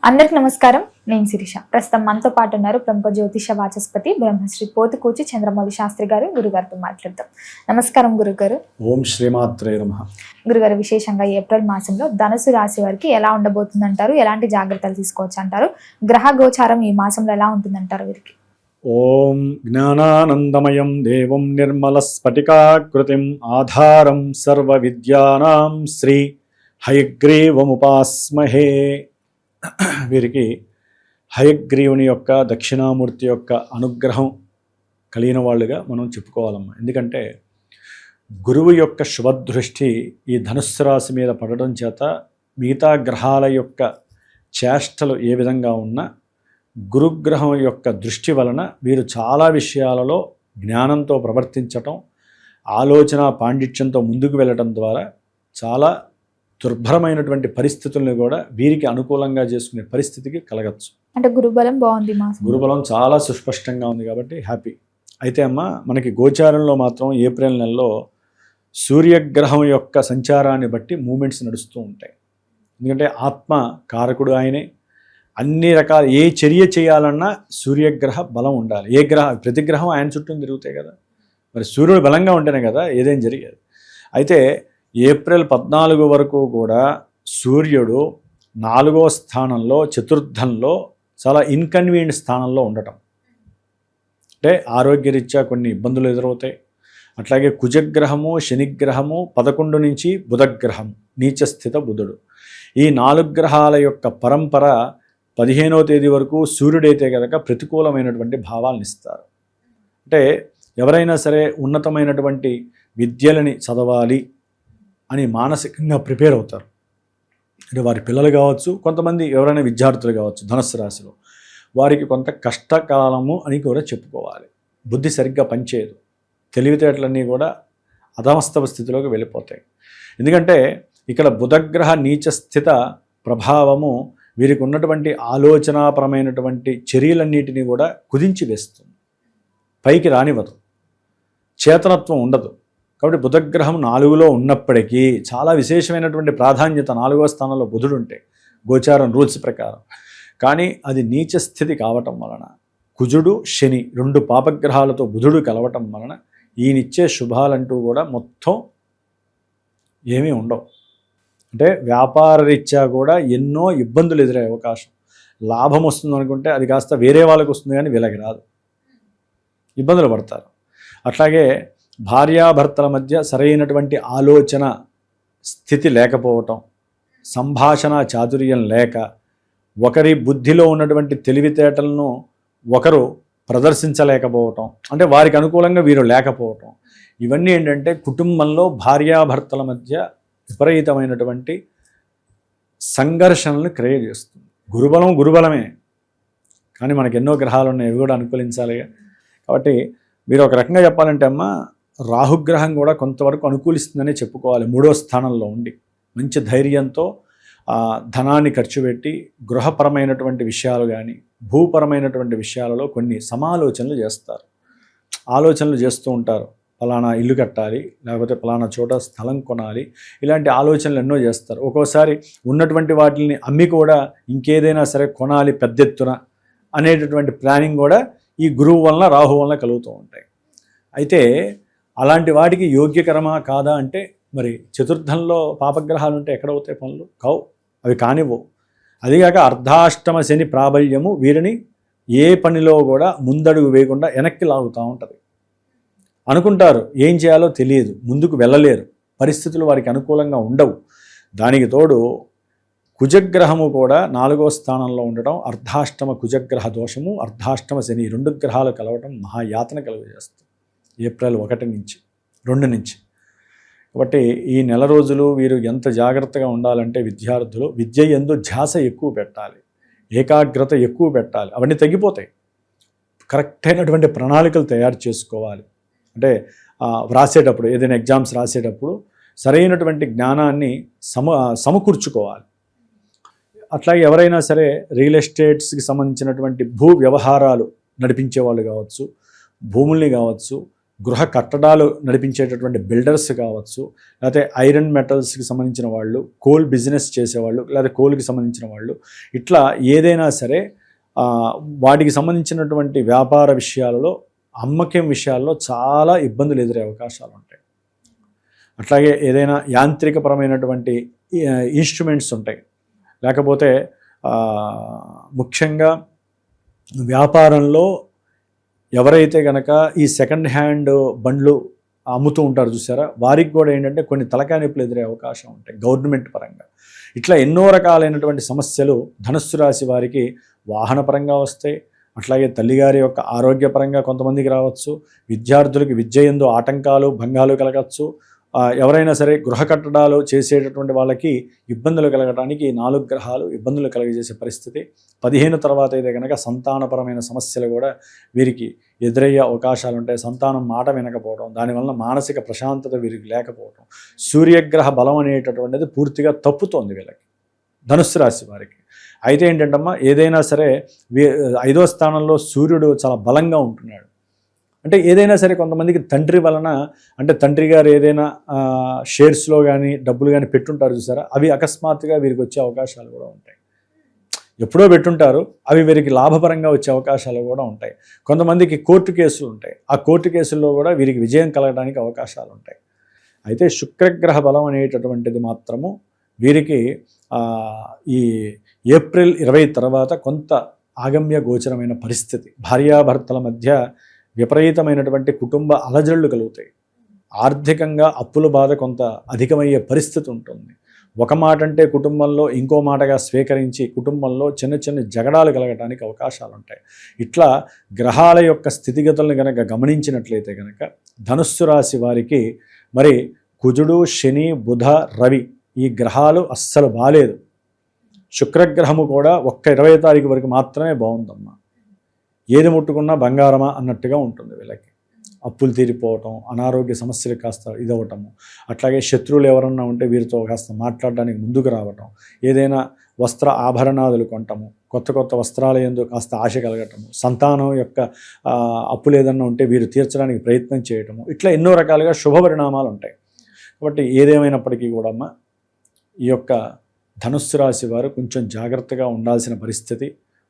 అందరికి నమస్కారం. నేను శిరీష. ప్రస్తుతం మనతో పాటు ఉన్నారు ప్రముఖ జ్యోతిష వాచస్పతి బ్రహ్మశ్రీ పోతుకూచి చంద్రమౌళి శాస్త్రి గారు. గురుగారితో మాట్లాడతాం. నమస్కారం గురుగారు. ఓం శ్రీమాత్రే నమః. గురుగారు, విశేషంగా ఏప్రిల్ మాసంలో ధనుసు రాశి వారికి ఎలా ఉండబోతుందంటారు? ఎలాంటి జాగ్రత్తలు తీసుకోవచ్చు అంటారు? గ్రహ గోచారం ఈ మాసంలో ఎలా ఉంటుందంటారు వీరికి? ఓం జ్ఞానానందమయం దేవం నిర్మల స్ఫటికాకృతిం ఆధారం సర్వ విద్యానాం శ్రీ హయగ్రీవముపాస్మహే. వీరికి హయగ్రీవుని యొక్క దక్షిణామూర్తి యొక్క అనుగ్రహం కలిగిన వాళ్ళుగా మనం చెప్పుకోవాలమ్మా. ఎందుకంటే గురువు యొక్క శుభదృష్టి ఈ ధనుస్సు రాశి మీద పడడం చేత మిగతా గ్రహాల యొక్క చేష్టలు ఏ విధంగా ఉన్నా గురుగ్రహం యొక్క దృష్టి వలన వీరు చాలా విషయాలలో జ్ఞానంతో ప్రవర్తించటం, ఆలోచన పాండిత్యంతో ముందుకు వెళ్ళటం ద్వారా చాలా దుర్భరమైనటువంటి పరిస్థితులను కూడా వీరికి అనుకూలంగా చేసుకునే పరిస్థితికి కలగచ్చు. అంటే గురుబలం బాగుంది, గురుబలం చాలా సుస్పష్టంగా ఉంది కాబట్టి హ్యాపీ. అయితే అమ్మ, మనకి గోచారంలో మాత్రం ఏప్రిల్ నెలలో సూర్యగ్రహం యొక్క సంచారాన్ని బట్టి మూమెంట్స్ నడుస్తూ ఉంటాయి. ఎందుకంటే ఆత్మ కారకుడు ఆయనే. అన్ని రకాల ఏ చర్య చేయాలన్నా సూర్యగ్రహ బలం ఉండాలి. ప్రతి గ్రహం ఆయన చుట్టూ తిరుగుతాయి కదా, మరి సూర్యుడు బలంగా ఉంటేనే కదా ఏదేం జరిగేది. అయితే ఏప్రిల్ 14 వరకు కూడా సూర్యుడు 4వ స్థానంలో, చతుర్థంలో, చాలా ఇన్కన్వీనియంట్ స్థానంలో ఉండటం, అంటే ఆరోగ్యరీత్యా కొన్ని ఇబ్బందులు ఎదురవుతాయి. అట్లాగే కుజగ్రహము, శనిగ్రహము, 11 నుంచి బుధగ్రహం, నీచస్థిత బుధుడు, ఈ 4 గ్రహాల యొక్క పరంపర 15వ తేదీ వరకు సూర్యుడైతే కనుక ప్రతికూలమైనటువంటి భావాలను ఇస్తారు. అంటే ఎవరైనా సరే ఉన్నతమైనటువంటి విద్యలని చదవాలి అని మానసికంగా ప్రిపేర్ అవుతారు. అంటే వారి పిల్లలు కావచ్చు, కొంతమంది ఎవరైనా విద్యార్థులు కావచ్చు ధనుస్సు రాశిలో, వారికి కొంత కష్టకాలము అని కూడా చెప్పుకోవాలి. బుద్ధి సరిగ్గా పనిచేయదు, తెలివితేటలన్నీ కూడా అధమస్తవ స్థితిలోకి వెళ్ళిపోతాయి. ఎందుకంటే ఇక్కడ బుధగ్రహ నీచస్థిత ప్రభావము వీరికి ఉన్నటువంటి ఆలోచనాపరమైనటువంటి చర్యలన్నిటినీ కూడా కుదించి వేస్తుంది, పైకి రానివ్వదు, చేతనత్వం ఉండదు. కాబట్టి బుధగ్రహం 4లో ఉన్నప్పటికీ చాలా విశేషమైనటువంటి ప్రాధాన్యత 4వ స్థానంలో బుధుడు ఉంటే గోచారం రూల్స్ ప్రకారం. కానీ అది నీచ స్థితి కావటం వలన, కుజుడు శని 2 పాపగ్రహాలతో బుధుడు కలవటం వలన ఈయనిచ్చే శుభాలంటూ కూడా మొత్తం ఏమీ ఉండవు. అంటే వ్యాపార రీత్యా కూడా ఎన్నో ఇబ్బందులు ఎదురయ్యే అవకాశం. లాభం వస్తుంది అనుకుంటే అది కాస్త వేరే వాళ్ళకి వస్తుంది కానీ వీళ్ళకి రాదు, ఇబ్బందులు పడతారు. అట్లాగే భార్యాభర్తల మధ్య సరైనటువంటి ఆలోచన స్థితి లేకపోవటం, సంభాషణ చాతుర్యం లేక, ఒకరి బుద్ధిలో ఉన్నటువంటి తెలివితేటలను ఒకరు ప్రదర్శించలేకపోవటం, అంటే వారికి అనుకూలంగా వీరు లేకపోవటం, ఇవన్నీ ఏంటంటే కుటుంబంలో భార్యాభర్తల మధ్య విపరీతమైనటువంటి సంఘర్షణలను క్రియేట్ చేస్తుంది. గురుబలం గురుబలమే, కానీ మనకు ఎన్నో గ్రహాలు ఉన్నాయి, ఇవి కూడా అనుకూలించాలి. కాబట్టి మీరు ఒక రకంగా చెప్పాలంటే అమ్మ, రాహుగ్రహం కూడా కొంతవరకు అనుకూలిస్తుందనే చెప్పుకోవాలి. 3వ స్థానంలో ఉండి మంచి ధైర్యంతో ధనాన్ని ఖర్చు పెట్టి గృహపరమైనటువంటి విషయాలు కానీ భూపరమైనటువంటి విషయాలలో కొన్ని సమాలోచనలు చేస్తారు, ఆలోచనలు చేస్తూ ఉంటారు. ఫలానా ఇల్లు కట్టాలి, లేకపోతే ఫలానా చోట స్థలం కొనాలి, ఇలాంటి ఆలోచనలు ఎన్నో చేస్తారు. ఒక్కోసారి ఉన్నటువంటి వాటిని అమ్మి కూడా ఇంకేదైనా సరే కొనాలి పెద్ద ఎత్తున అనేటటువంటి ప్లానింగ్ కూడా ఈ గురువు వలన, రాహు వలన కలుగుతూ ఉంటాయి. అయితే అలాంటి వాటికి యోగ్యకరమా కాదా అంటే, మరి చతుర్థంలో పాపగ్రహాలు ఉంటే ఎక్కడవుతాయి పనులు? కావు, అవి కానివ్వవు. అదిగాక అర్ధాష్టమ శని ప్రాబల్యము వీరిని ఏ పనిలో కూడా ముందడుగు వేయకుండా వెనక్కి లాగుతూ ఉంటుంది. అనుకుంటారు, ఏం చేయాలో తెలియదు, ముందుకు వెళ్ళలేరు, పరిస్థితులు వారికి అనుకూలంగా ఉండవు. దానికి తోడు కుజగ్రహము కూడా 4వ స్థానంలో ఉండటం, అర్ధాష్టమ కుజగ్రహ దోషము, అర్ధాష్టమ శని 2 గ్రహాలు కలవటం మహాయాతన కలుగజేస్తుంది ఏప్రిల్ 1 నుంచి 2 నుంచి. కాబట్టి ఈ నెల రోజులు వీరు ఎంత జాగ్రత్తగా ఉండాలంటే, విద్యార్థులు విద్య యందు ధ్యాస ఎక్కువ పెట్టాలి, ఏకాగ్రత ఎక్కువ పెట్టాలి. అవన్నీ తగ్గిపోతాయి. కరెక్ట్ అయినటువంటి ప్రణాళికలు తయారు చేసుకోవాలి. అంటే వ్రాసేటప్పుడు, ఏదైనా ఎగ్జామ్స్ రాసేటప్పుడు సరైనటువంటి జ్ఞానాన్ని సమకూర్చుకోవాలి. అట్లాగే ఎవరైనా సరే రియల్ ఎస్టేట్స్కి సంబంధించినటువంటి భూ వ్యవహారాలు నడిపించే వాళ్ళు కావచ్చు, భూముల్ని కావచ్చు, గృహ కట్టడాలు నడిపించేటటువంటి బిల్డర్స్ కావచ్చు, లేకపోతే ఐరన్ మెటల్స్కి సంబంధించిన వాళ్ళు, కోల్ బిజినెస్ చేసేవాళ్ళు, లేదా కోల్కి సంబంధించిన వాళ్ళు, ఇట్లా ఏదైనా సరే వాటికి సంబంధించినటువంటి వ్యాపార విషయాలలో, అమ్మకం విషయాల్లో చాలా ఇబ్బందులు ఎదురే అవకాశాలు ఉంటాయి. అట్లాగే ఏదైనా యాంత్రికపరమైనటువంటి ఇన్స్ట్రుమెంట్స్ ఉంటాయి, లేకపోతే ముఖ్యంగా వ్యాపారంలో ఎవరైతే కనుక ఈ సెకండ్ హ్యాండ్ బండ్లు అమ్ముతూ ఉంటారు చూసారా, వారికి కూడా ఏంటంటే కొన్ని తలకాయ నొప్పులు ఎదురే అవకాశం ఉంటాయి గవర్నమెంట్ పరంగా. ఇట్లా ఎన్నో రకాలైనటువంటి సమస్యలు ధనుస్సు రాశి వారికి వాహనపరంగా వస్తాయి. అట్లాగే తల్లిగారి యొక్క ఆరోగ్యపరంగా కొంతమందికి రావచ్చు, విద్యార్థులకి విద్య యందు ఆటంకాలు భంగాలు కలగచ్చు, ఎవరైనా సరే గృహ కట్టడాలు చేసేటటువంటి వాళ్ళకి ఇబ్బందులు కలగడానికి 4 గ్రహాలు ఇబ్బందులు కలగజేసే పరిస్థితి. 15 తర్వాత అయితే కనుక సంతానపరమైన సమస్యలు కూడా వీరికి ఎదురయ్యే అవకాశాలు ఉంటాయి. సంతానం మాట వినకపోవడం, దానివల్ల మానసిక ప్రశాంతత వీరికి లేకపోవడం, సూర్యగ్రహ బలం అనేటటువంటిది పూర్తిగా తప్పుతోంది వీళ్ళకి, ధనుస్సు రాశి వారికి. అయితే ఏంటంటమ్మా, ఏదైనా సరే 5వ స్థానంలో సూర్యుడు చాలా బలంగా ఉంటున్నాడు. అంటే ఏదైనా సరే కొంతమందికి తండ్రి వలన, అంటే తండ్రి గారు ఏదైనా షేర్స్లో కానీ డబ్బులు కానీ పెట్టుంటారు చూసారా, అవి అకస్మాత్తుగా వీరికి వచ్చే అవకాశాలు కూడా ఉంటాయి. ఎప్పుడో పెట్టుంటారు, అవి వీరికి లాభపరంగా వచ్చే అవకాశాలు కూడా ఉంటాయి. కొంతమందికి కోర్టు కేసులు ఉంటాయి, ఆ కోర్టు కేసుల్లో కూడా వీరికి విజయం కలగడానికి అవకాశాలు ఉంటాయి. అయితే శుక్రగ్రహ బలం అనేటటువంటిది మాత్రము వీరికి ఈ ఏప్రిల్ 20 తర్వాత కొంత ఆగమ్య గోచరమైన పరిస్థితి. భార్యాభర్తల మధ్య విపరీతమైనటువంటి కుటుంబ అలజడులు కలుగుతాయి. ఆర్థికంగా అప్పుల బాధ కొంత అధికమయ్యే పరిస్థితి ఉంటుంది. ఒక మాట అంటే కుటుంబంలో ఇంకో మాటగా స్వీకరించి కుటుంబంలో చిన్న చిన్న జగడాలు కలగడానికి అవకాశాలు ఉంటాయి. ఇట్లా గ్రహాల యొక్క స్థితిగతులను కనుక గమనించినట్లయితే కనుక ధనుస్సు రాశి వారికి మరి కుజుడు, శని, బుధ, రవి ఈ గ్రహాలు అస్సలు బాలేదు. శుక్రగ్రహము కూడా ఒక్క 20వ తారీఖు వరకు మాత్రమే బాగుందమ్మా. ఏది ముట్టుకున్నా బంగారమా అన్నట్టుగా ఉంటుంది వీళ్ళకి. అప్పులు తీరిపోవటం, అనారోగ్య సమస్యలు కాస్త ఇదవటము, అట్లాగే శత్రువులు ఎవరన్నా ఉంటే వీరితో కాస్త మాట్లాడడానికి ముందుకు రావటం, ఏదైనా వస్త్ర ఆభరణాదులు కొనటము, కొత్త కొత్త వస్త్రాల యందు కాస్త ఆశ కలగటము, సంతానం యొక్క అప్పులు ఏదన్నా ఉంటే వీరు తీర్చడానికి ప్రయత్నం చేయటము, ఇట్లా ఎన్నో రకాలుగా శుభ పరిణామాలు ఉంటాయి. కాబట్టి ఏదేమైనప్పటికీ కూడా అమ్మ, ఈ యొక్క ధనుస్సు రాశి వారు కొంచెం జాగ్రత్తగా ఉండాల్సిన పరిస్థితి.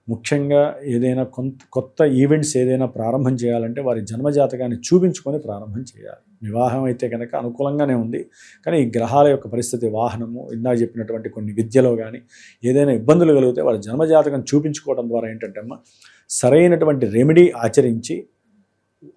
ముఖ్యంగా ఏదైనా కొత్త ఈవెంట్స్ ఏదైనా ప్రారంభం చేయాలంటే వారి జన్మజాతకాన్ని చూపించుకొని ప్రారంభం చేయాలి. వివాహం అయితే కనుక అనుకూలంగానే ఉంది, కానీ ఈ గ్రహాల యొక్క పరిస్థితి, వాహనము, ఇందాక చెప్పినటువంటి కొన్ని విద్యలో కానీ ఏదైనా ఇబ్బందులు కలిగితే వారి జన్మజాతకం చూపించుకోవడం ద్వారా ఏంటంటే అమ్మ, సరైనటువంటి రెమెడీ ఆచరించి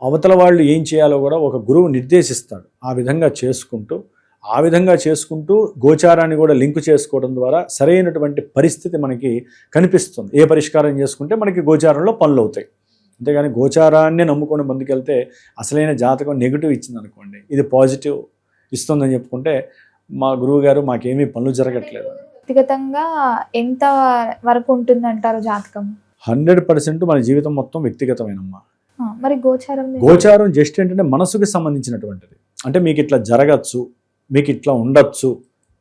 అవతల వాళ్ళు ఏం చేయాలో కూడా ఒక గురువు నిర్దేశిస్తాడు. ఆ విధంగా చేసుకుంటూ గోచారాన్ని కూడా లింకు చేసుకోవడం ద్వారా సరైనటువంటి పరిస్థితి మనకి కనిపిస్తుంది. ఏ పరిష్కారం చేసుకుంటే మనకి గోచారంలో పనులు అవుతాయి. అంతేగాని గోచారాన్ని నమ్ముకొని ముందుకెళ్తే అసలైన జాతకం నెగిటివ్ ఇచ్చింది అనుకోండి, ఇది పాజిటివ్ ఇస్తుందని చెప్పుకుంటే మా గురువు గారు మాకేమీ పనులు జరగట్లేదు. వ్యక్తిగతంగా ఎంత వరకు ఉంటుందంటారు జాతకం? 100% మన జీవితం మొత్తం వ్యక్తిగతమైనమ్మా. మరి గోచారం జస్ట్ ఏంటంటే మనసుకు సంబంధించినటువంటిది. అంటే మీకు ఇట్లా జరగచ్చు, మీకు ఇట్లా ఉండొచ్చు,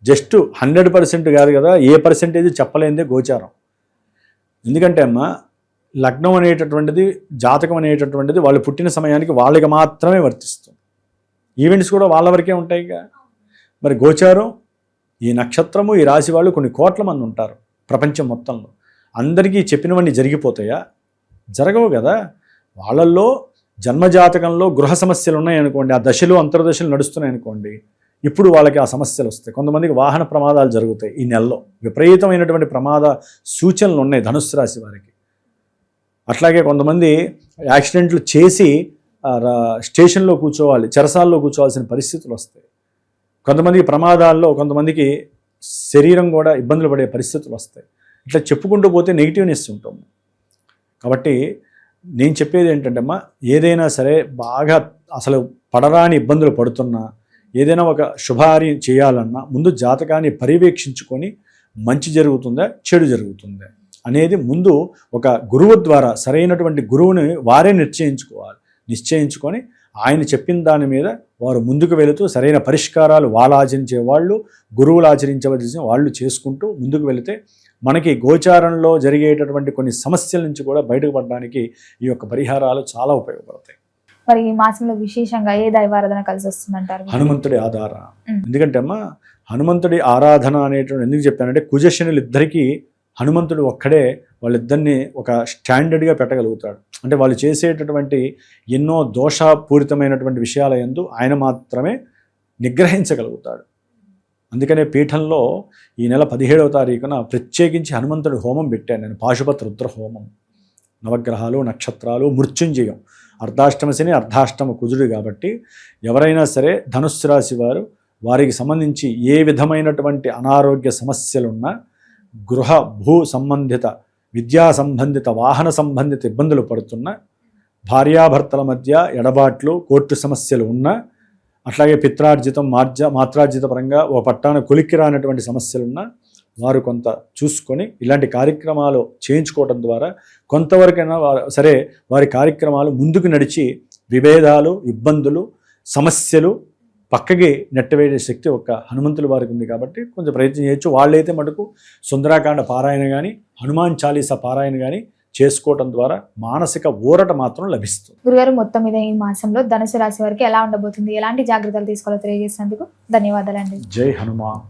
జస్ట్ 100% కాదు కదా, ఏ పర్సెంటేజ్ చెప్పలేనిదే గోచారం. ఎందుకంటే అమ్మ, లగ్నం అనేటటువంటిది, జాతకం అనేటటువంటిది వాళ్ళు పుట్టిన సమయానికి వాళ్ళకి మాత్రమే వర్తిస్తుంది. ఈవెంట్స్ కూడా వాళ్ళ వరకే ఉంటాయిగా. మరి గోచారం, ఈ నక్షత్రము, ఈ రాశి వాళ్ళు కొన్ని కోట్ల మంది ఉంటారు ప్రపంచం మొత్తంలో. అందరికీ చెప్పినవన్నీ జరిగిపోతాయా? జరగవు కదా. వాళ్ళల్లో జన్మజాతకంలో గృహ సమస్యలు ఉన్నాయనుకోండి, ఆ దశలు అంతర్దశలు నడుస్తున్నాయనుకోండి, ఇప్పుడు వాళ్ళకి ఆ సమస్యలు వస్తాయి. కొంతమందికి వాహన ప్రమాదాలు జరుగుతాయి. ఈ నెలలో విపరీతమైనటువంటి ప్రమాద సూచనలు ఉన్నాయి ధనుస్సు రాశి వారికి. అట్లాగే కొంతమంది యాక్సిడెంట్లు చేసి స్టేషన్లో కూర్చోవాలి, చెరసాల్లో కూర్చోవాల్సిన పరిస్థితులు వస్తాయి. కొంతమందికి ప్రమాదాల్లో, కొంతమందికి శరీరం కూడా ఇబ్బందులు పడే పరిస్థితులు వస్తాయి. ఇట్లా చెప్పుకుంటూ పోతే నెగిటివ్నెస్ ఉంటుంది. కాబట్టి నేను చెప్పేది ఏంటంటే అమ్మా, ఏదైనా సరే బాగా అసలు పడరాని ఇబ్బందులు పడుతున్నా, ఏదైనా ఒక శుభకార్యం చేయాలన్నా ముందు జాతకాన్ని పర్యవేక్షించుకొని మంచి జరుగుతుందా, చెడు జరుగుతుందా అనేది ముందు ఒక గురువు ద్వారా, సరైనటువంటి గురువుని వారే నిశ్చయించుకొని ఆయన చెప్పిన దాని మీద వారు ముందుకు వెళుతూ సరైన పరిష్కారాలు వాళ్ళు ఆచరించే వాళ్ళు, గురువులు ఆచరించవలసిన వాళ్ళు చేసుకుంటూ ముందుకు వెళితే మనకి గోచారంలో జరిగేటటువంటి కొన్ని సమస్యల నుంచి కూడా బయటపడడానికి ఈ యొక్క పరిహారాలు చాలా ఉపయోగపడతాయి. మరి ఈ మాసంలో విశేషంగా ఏ దైవారాధన కలిసి వస్తుందంటారు? హనుమంతుడి ఆధార. మ్. ఎందుకంటే అమ్మా హనుమంతుడి ఆరాధన అనేటువంటి ఎందుకు చెప్పానంటే కుజశనులు ఇద్దరికీ హనుమంతుడు ఒక్కడే వాళ్ళిద్దరిని ఒక స్టాండర్డ్గా పెట్టగలుగుతాడు. అంటే వాళ్ళు చేసేటటువంటి ఎన్నో దోషపూరితమైనటువంటి విషయాల యందు ఆయన మాత్రమే నిగ్రహించగలుగుతాడు. అందుకనే పీఠంలో ఈ నెల 17వ తారీఖున ప్రత్యేకించి హనుమంతుడి హోమం పెట్టాను నేను, పాశుపత రుద్ర హోమం. నవగ్రహాలు, నక్షత్రాలు, మృత్యుంజయం, అర్ధాష్టమ శని, అర్ధాష్టమ కుజుడు కాబట్టి ఎవరైనా సరే ధనుస్సు రాశి వారు వారికి సంబంధించి ఏ విధమైనటువంటి అనారోగ్య సమస్యలున్నా, గృహ భూ సంబంధిత, విద్యా సంబంధిత, వాహన సంబంధిత ఇబ్బందులు పడుతున్నా, భార్యాభర్తల మధ్య ఎడబాట్లు, కోర్టు సమస్యలు ఉన్నా, అట్లాగే పిత్రార్జితం, మాత్రార్జిత పరంగా ఓ పట్టాన కొలిక్కి రానటువంటి సమస్యలున్నా వారు కొంత చూసుకొని ఇలాంటి కార్యక్రమాలు చేయించుకోవడం ద్వారా కొంతవరకైనా సరే వారి కార్యక్రమాలు ముందుకు నడిచి విభేదాలు, ఇబ్బందులు, సమస్యలు పక్కకి నెట్టవేసే శక్తి ఒక హనుమంతుల వారికి ఉంది. కాబట్టి కొంచెం ప్రయత్నం చేయొచ్చు. వాళ్ళైతే మటుకు సుందరాకాండ పారాయణ కానీ, హనుమాన్ చాలీసా పారాయణ కానీ చేసుకోవటం ద్వారా మానసిక ఊరట మాత్రం లభిస్తుంది. గురుగారు, మొత్తం మీద ఈ మాసంలో ధనుసు రాశి వారికి ఎలా ఉండబోతుంది, ఎలాంటి జాగ్రత్తలు తీసుకోవాలో తెలియజేసినందుకు ధన్యవాదాలండి. జై హనుమాన్.